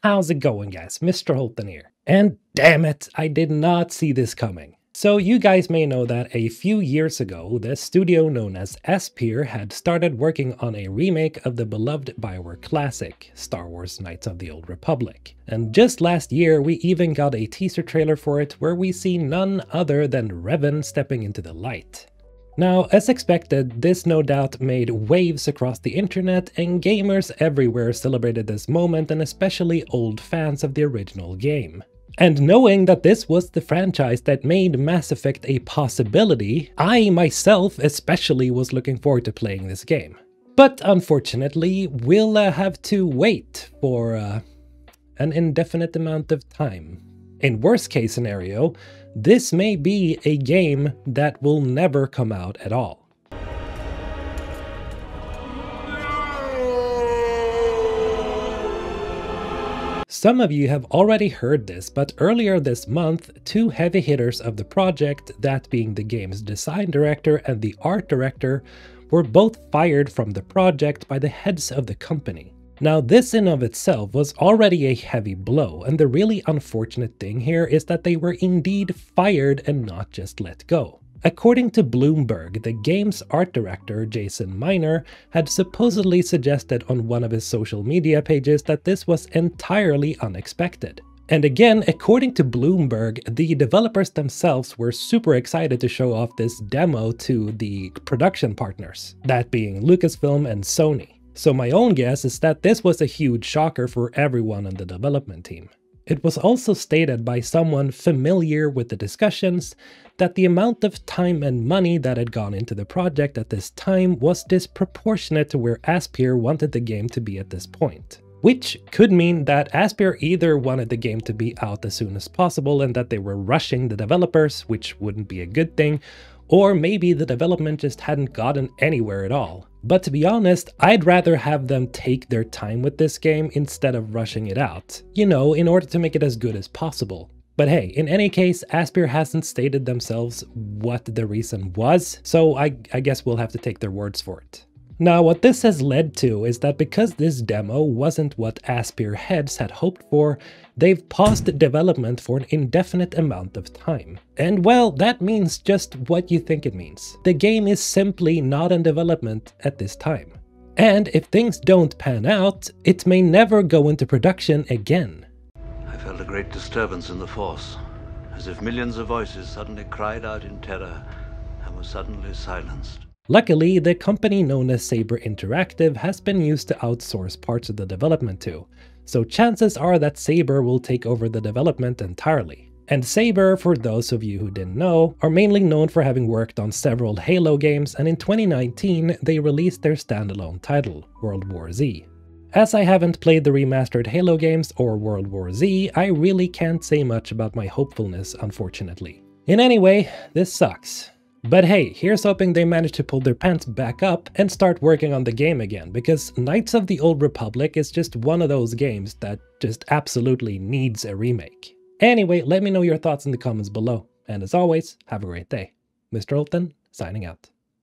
How's it going, guys? Mr. Holton here. And damn it, I did not see this coming. So you guys may know that a few years ago, the studio known as Aspyr had started working on a remake of the beloved Bioware classic, Star Wars Knights of the Old Republic. And just last year, we even got a teaser trailer for it where we see none other than Revan stepping into the light. Now, as expected, this no doubt made waves across the internet, and gamers everywhere celebrated this moment, and especially old fans of the original game. And knowing that this was the franchise that made Mass Effect a possibility, I myself especially was looking forward to playing this game. But unfortunately, we'll have to wait for an indefinite amount of time. In worst case scenario, this may be a game that will never come out at all. Some of you have already heard this, but earlier this month, two heavy hitters of the project, that being the game's design director and the art director, were both fired from the project by the heads of the company. Now, this in of itself was already a heavy blow, and the really unfortunate thing here is that they were indeed fired and not just let go. According to Bloomberg, the game's art director, Jason Miner, had supposedly suggested on one of his social media pages that this was entirely unexpected. And again, according to Bloomberg, the developers themselves were super excited to show off this demo to the production partners, that being Lucasfilm and Sony. So my own guess is that this was a huge shocker for everyone on the development team. It was also stated by someone familiar with the discussions that the amount of time and money that had gone into the project at this time was disproportionate to where Aspyr wanted the game to be at this point. Which could mean that Aspyr either wanted the game to be out as soon as possible and that they were rushing the developers, which wouldn't be a good thing, or maybe the development just hadn't gotten anywhere at all. But to be honest, I'd rather have them take their time with this game instead of rushing it out, you know, in order to make it as good as possible. But hey, in any case, Aspyr hasn't stated themselves what the reason was, so I guess we'll have to take their words for it. Now, what this has led to is that because this demo wasn't what Aspyr heads had hoped for, they've paused development for an indefinite amount of time. And well, that means just what you think it means. The game is simply not in development at this time. And if things don't pan out, it may never go into production again. I felt a great disturbance in the Force, as if millions of voices suddenly cried out in terror and were suddenly silenced. Luckily, the company known as Saber Interactive has been used to outsource parts of the development to, so chances are that Saber will take over the development entirely. And Saber, for those of you who didn't know, are mainly known for having worked on several Halo games, and in 2019 they released their standalone title, World War Z. As I haven't played the remastered Halo games or World War Z, I really can't say much about my hopefulness, unfortunately. In any way, this sucks. But hey, here's hoping they manage to pull their pants back up and start working on the game again, because Knights of the Old Republic is just one of those games that just absolutely needs a remake. Anyway, let me know your thoughts in the comments below, and as always, have a great day. Mr. Holton, signing out.